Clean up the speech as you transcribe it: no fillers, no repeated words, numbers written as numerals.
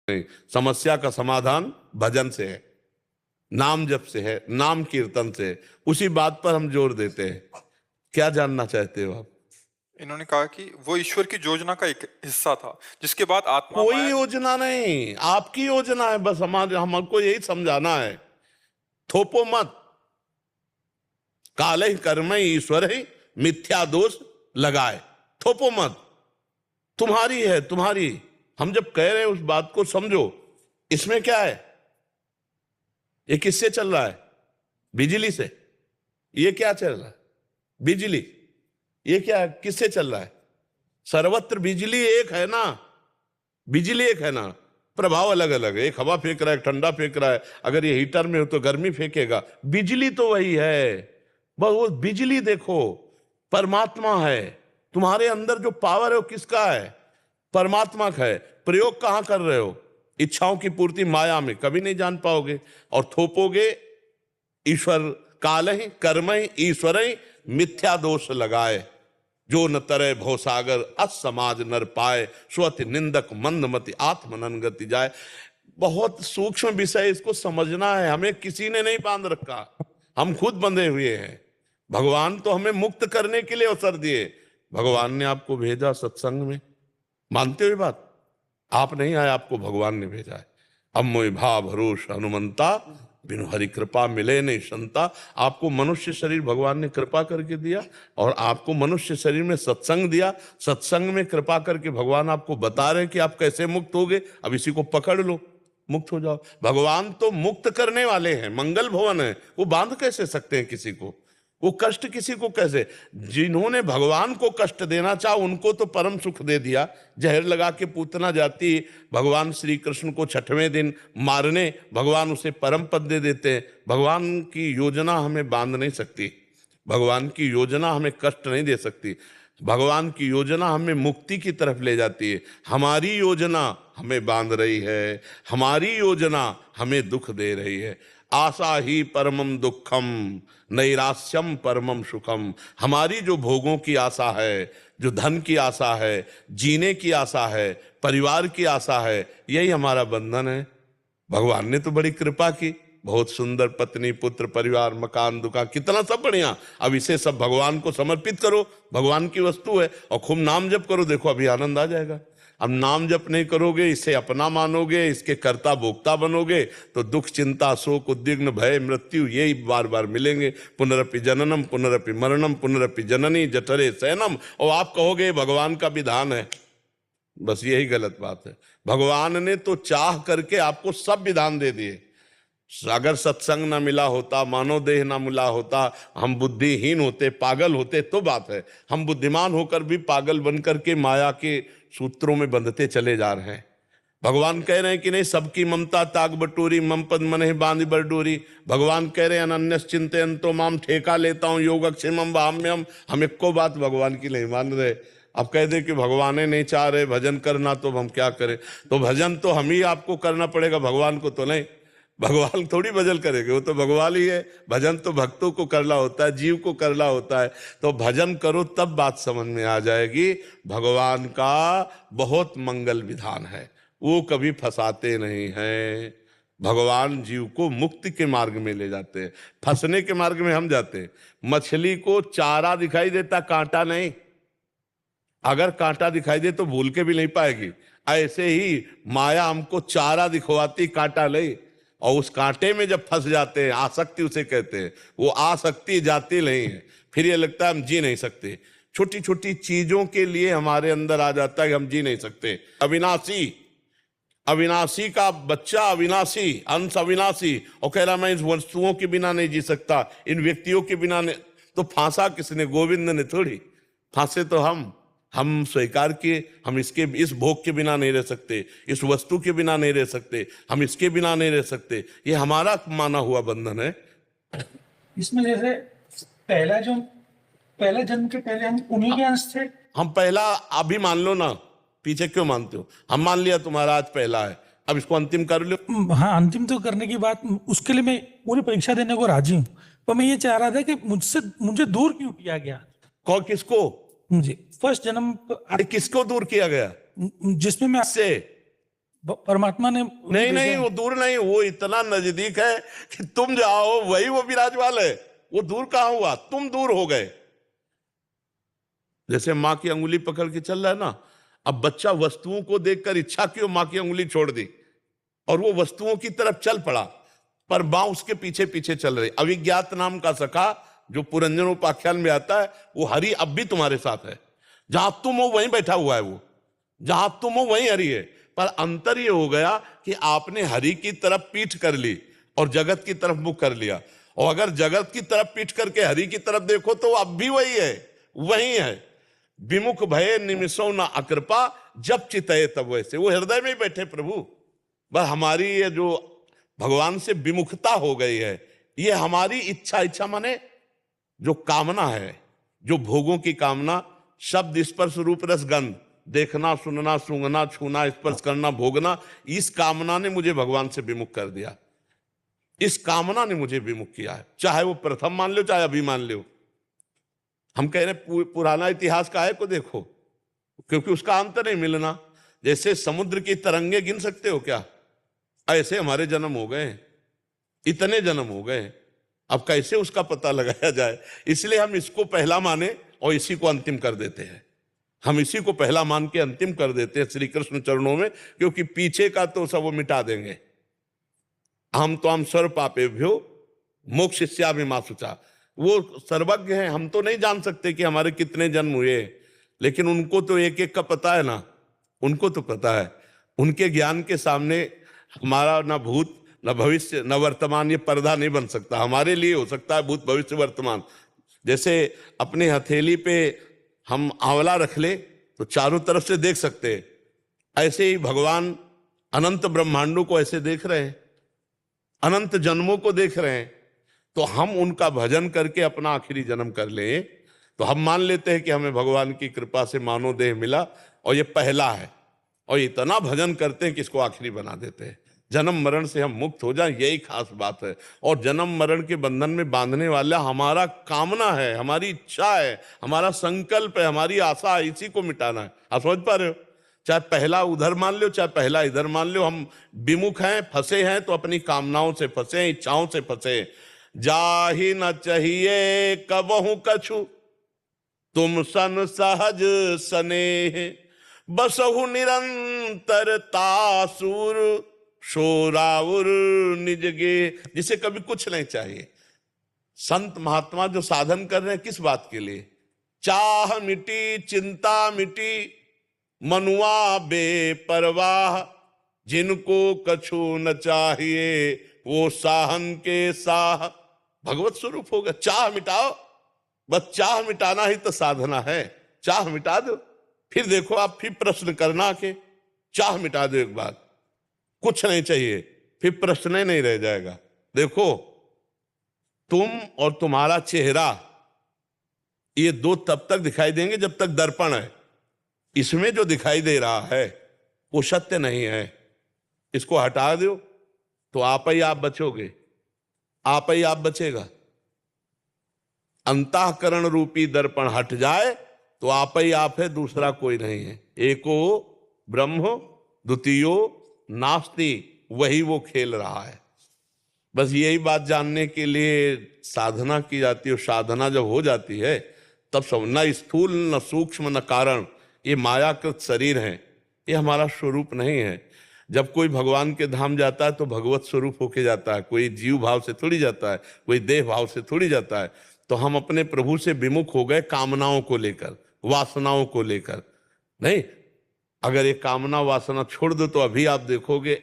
नहीं, समस्या का समाधान भजन से है, नाम जप से है, नाम कीर्तन से है। उसी बात पर हम जोर देते हैं। क्या जानना चाहते हो आप? इन्होंने कहा कि वो ईश्वर की योजना का एक हिस्सा था, जिसके बाद आत्मा कोई माया योजना नहीं, आपकी योजना है। बस हमारे हमको यही समझाना है। थोपो मत। काले कर्म ईश्वर ही मिथ्या दोष लगाए। थोपो मत। तुम्हारी है, तुम्हारी। हम जब कह रहे हैं उस बात को समझो। इसमें क्या है? ये किससे चल रहा है? बिजली से। ये क्या चल रहा है? बिजली। ये क्या है? किससे चल रहा है? सर्वत्र बिजली एक है ना। बिजली एक है ना, प्रभाव अलग अलग है। एक हवा फेंक रहा है, ठंडा फेंक रहा है। अगर ये हीटर में हो तो गर्मी फेंकेगा। बिजली तो वही है। बस वो बिजली देखो, परमात्मा है। तुम्हारे अंदर जो पावर है वो किसका है? परमात्मा का है। प्रयोग कहां कर रहे हो? इच्छाओं की पूर्ति माया में, कभी नहीं जान पाओगे। और थोपोगे ईश्वर काल ही कर्म ही ईश्वर ही मिथ्या दोष लगाए। जो न तरे भव सागर अस समाज नर पाए, स्वति निंदक मंदमति आत्मनन गति जाए। बहुत सूक्ष्म विषय, इसको समझना है। हमें किसी ने नहीं बांध रखा, हम खुद बंधे हुए हैं। भगवान तो हमें मुक्त करने के लिए अवसर दिए। भगवान ने आपको भेजा सत्संग में। मानते हो ये बात? आप नहीं आए, आपको भगवान ने भेजा है। अब मोहि भाव भरोस हनुमंता, बिनु हरि कृपा मिले नहीं संता। आपको मनुष्य शरीर भगवान ने कृपा करके दिया, और आपको मनुष्य शरीर में सत्संग दिया। सत्संग में कृपा करके भगवान आपको बता रहे कि आप कैसे मुक्त होगे। अब इसी को पकड़ लो, मुक्त हो जाओ। भगवान तो मुक्त करने वाले हैं, मंगल भवन है। वो बांध कैसे सकते हैं किसी को? वो कष्ट किसी को कैसे? जिन्होंने भगवान को कष्ट देना चाहा उनको तो परम सुख दे दिया। जहर लगा के पूतना जाती भगवान श्री कृष्ण को 6वें दिन मारने, भगवान उसे परम पद दे देते हैं। भगवान की योजना हमें बांध नहीं सकती। भगवान की योजना हमें कष्ट नहीं दे सकती। भगवान की योजना हमें मुक्ति की तरफ ले जाती है। हमारी योजना हमें बांध रही है, हमारी योजना हमें दुख दे रही है। आशा ही परमम दुखम नैराश्यम परमम सुखम। हमारी जो भोगों की आशा है, जो धन की आशा है, जीने की आशा है, परिवार की आशा है, यही हमारा बंधन है। भगवान ने तो बड़ी कृपा की, बहुत सुंदर पत्नी, पुत्र, परिवार, मकान, दुकान, कितना सब बढ़िया। अब इसे सब भगवान को समर्पित करो, भगवान की वस्तु है, और खूब नाम जप करो। देखो अभी आनंद आ जाएगा। अब नाम जप नहीं करोगे, इसे अपना मानोगे, इसके कर्ता भोक्ता बनोगे, तो दुख, चिंता, शोक, उद्विग्न, भय, मृत्यु यही बार बार मिलेंगे। पुनरपि जननम पुनरपि मरणम पुनरपि जननी जठरे शयनम। और आप कहोगे भगवान का विधान है। बस यही गलत बात है। भगवान ने तो चाह करके आपको सब विधान दे दिए। अगर सत्संग ना मिला होता, मानव देह ना मिला होता, हम बुद्धिहीन होते, पागल होते तो बात है। हम बुद्धिमान होकर भी पागल बनकर के माया के सूत्रों में बंधते चले जा रहे हैं। भगवान कह रहे हैं कि नहीं, सबकी ममता ताग बटोरी, मम पद मन बांध बरडोरी। भगवान कह रहे हैं अनन्यस चिंतयन्तो माम, ठेका लेता हूं योगक्षेमम वाम्यम। हम एको बात भगवान की नहीं मान रहे। अब कह दे कि भगवान नहीं चाह रहे भजन करना, तो हम क्या करें? तो भजन तो हम ही आपको करना पड़ेगा, भगवान को तो नहीं। भगवान थोड़ी भजन करेंगे, वो तो भगवान ही है। भजन तो भक्तों को करना होता है, जीव को करना होता है। तो भजन करो, तब बात समझ में आ जाएगी। भगवान का बहुत मंगल विधान है, वो कभी फंसाते नहीं हैं। भगवान जीव को मुक्ति के मार्ग में ले जाते हैं, फंसने के मार्ग में हम जाते हैं। मछली को चारा दिखाई देता, कांटा नहीं। अगर कांटा दिखाई दे तो भूल के भी नहीं पाएगी। ऐसे ही माया हमको चारा दिखवाती, कांटा नहीं। और उस कांटे में जब फंस जाते हैं, आसक्ति उसे कहते हैं, वो आसक्ति जाती नहीं है। फिर ये लगता है हम जी नहीं सकते। छोटी छोटी चीजों के लिए हमारे अंदर आ जाता है कि हम जी नहीं सकते। अविनाशी, अविनाशी का बच्चा अविनाशी, अंश अविनाशी, और कह रहा मैं इस वस्तुओं के बिना नहीं जी सकता, इन व्यक्तियों के बिना नहीं। तो फांसा किसने? गोविंद ने थोड़ी। फांसे तो हम स्वीकार किए। हम इसके, इस भोग के बिना नहीं रह सकते, इस वस्तु के बिना नहीं रह सकते, हम इसके बिना नहीं रह सकते। ये हमारा माना हुआ बंधन है। इसमें जैसे पहला जन्म के पहले हम उन्हीं के अंश थे। हम पहला अभी मान लो ना, पीछे क्यों मानते हो? हम मान लिया तुम्हारा आज पहला है, अब इसको अंतिम कर लो। हाँ, अंतिम तो करने की बात, उसके लिए मैं पूरी परीक्षा देने को राजी हूँ। पर मैं ये चाह रहा था कि मुझे दूर क्यों किया गया? कौन? किसको? मुझे फर्स्ट जन्म। अरे किसको दूर किया गया? जिसमें मैं से परमात्मा ने नहीं नहीं, वो दूर नहीं, वो इतना नजदीक है कि तुम जाओ वही वो विराजमान है। वो दूर कहां हुआ, तुम दूर हो गए। जैसे मां की अंगुली पकड़ के चल रहा है ना, अब बच्चा वस्तुओं को देखकर इच्छा की मां की अंगुली छोड़ दी और वो वस्तुओं की तरफ चल पड़ा, पर मां उसके पीछे पीछे चल रही। अविज्ञात नाम का सखा जो पुरंजनोपाख्यान में आता है, वो हरि अब भी तुम्हारे साथ है। जहां तुम हो वहीं बैठा हुआ है वो, जहां तुम हो वहीं हरि है। पर अंतर ये हो गया कि आपने हरि की तरफ पीठ कर ली और जगत की तरफ मुख कर लिया। और अगर जगत की तरफ पीठ करके हरि की तरफ देखो तो अब भी वही है, वही है। विमुख भय निमिषों न अकृपा, जब चितये तब वैसे। वो हृदय में ही बैठे प्रभु। बस हमारी ये जो भगवान से विमुखता हो गई है, ये हमारी इच्छा माने जो कामना है, जो भोगों की कामना, शब्द स्पर्श रूप रस गंध, देखना सुनना सूंघना छूना स्पर्श करना भोगना, इस कामना ने मुझे भगवान से विमुख कर दिया। इस कामना ने मुझे विमुख किया है। चाहे वो प्रथम मान लो चाहे अभी मान लो। हम कह रहे पुराना इतिहास का है को देखो, क्योंकि उसका अंत नहीं मिलना। जैसे समुद्र की तरंगे गिन सकते हो क्या? ऐसे हमारे जन्म हो गए, इतने जन्म हो गए। अब कैसे उसका पता लगाया जाए? इसलिए हम इसको पहला माने और इसी को अंतिम कर देते हैं। हम इसी को पहला मान के अंतिम कर देते हैं श्री कृष्ण चरणों में, क्योंकि पीछे का तो सब वो मिटा देंगे। हम तो हम सर्व पापेभ्यो मोक्षयिष्यामिमाशुचा, वो सर्वज्ञ हैं। हम तो नहीं जान सकते कि हमारे कितने जन्म हुए, लेकिन उनको तो एक एक का पता है ना, उनको तो पता है। उनके ज्ञान के सामने हमारा ना भूत न भविष्य न वर्तमान ये पर्दा नहीं बन सकता। हमारे लिए हो सकता है भूत भविष्य वर्तमान। जैसे अपने हथेली पे हम आंवला रख ले तो चारों तरफ से देख सकते हैं, ऐसे ही भगवान अनंत ब्रह्मांडों को ऐसे देख रहे हैं, अनंत जन्मों को देख रहे हैं। तो हम उनका भजन करके अपना आखिरी जन्म कर लें तो हम मान लेते हैं कि हमें भगवान की कृपा से मानव देह मिला और ये पहला है, और इतना भजन करते हैं कि इसको आखिरी बना देते हैं। जन्म मरण से हम मुक्त हो जाएं, यही खास बात है। और जन्म मरण के बंधन में बांधने वाला हमारा कामना है, हमारी इच्छा है, हमारा संकल्प है, हमारी आशा है, इसी को मिटाना है। आप समझ पा रहे हो? चाहे पहला उधर मान लो चाहे पहला इधर मान लो, हम विमुख हैं, फंसे हैं तो अपनी कामनाओं से फंसे, इच्छाओं से फंसे। जाहि न चाहिए कबहु कछु, तुम सन सहज स्नेह, बसहु निरंतर तासुर, शोराउर निज गे। जिसे कभी कुछ नहीं चाहिए। संत महात्मा जो साधन कर रहे हैं किस बात के लिए? चाह मिटी चिंता मिटी, मनुआ बेपरवाह, जिनको कछु न चाहिए वो साहन के साह। भगवत स्वरूप होगा। चाह मिटाओ, बस चाह मिटाना ही तो साधना है। चाह मिटा दो, फिर देखो आप फिर प्रश्न करना के चाह मिटा दो एक बार, कुछ नहीं चाहिए, फिर प्रश्न ही नहीं रह जाएगा। देखो तुम और तुम्हारा चेहरा ये दो तब तक दिखाई देंगे जब तक दर्पण है। इसमें जो दिखाई दे रहा है वो सत्य नहीं है। इसको हटा दो तो आप ही आप बचोगे, आप ही आप बचेगा। अंतःकरण रूपी दर्पण हट जाए तो आप ही आप है, दूसरा कोई नहीं है। एको ब्रह्म द्वितीयो नास्ति, वही वो खेल रहा है। बस यही बात जानने के लिए साधना की जाती है। साधना जब हो जाती है तब सब, न स्थूल न सूक्ष्म न कारण, ये मायाकृत शरीर है, ये हमारा स्वरूप नहीं है। जब कोई भगवान के धाम जाता है तो भगवत स्वरूप होके जाता है। कोई जीव भाव से थोड़ी जाता है, कोई देह भाव से थोड़ी जाता है। तो हम अपने प्रभु से विमुख हो गए कामनाओं को लेकर, वासनाओं को लेकर। नहीं, अगर ये कामना वासना छोड़ दो तो अभी आप देखोगे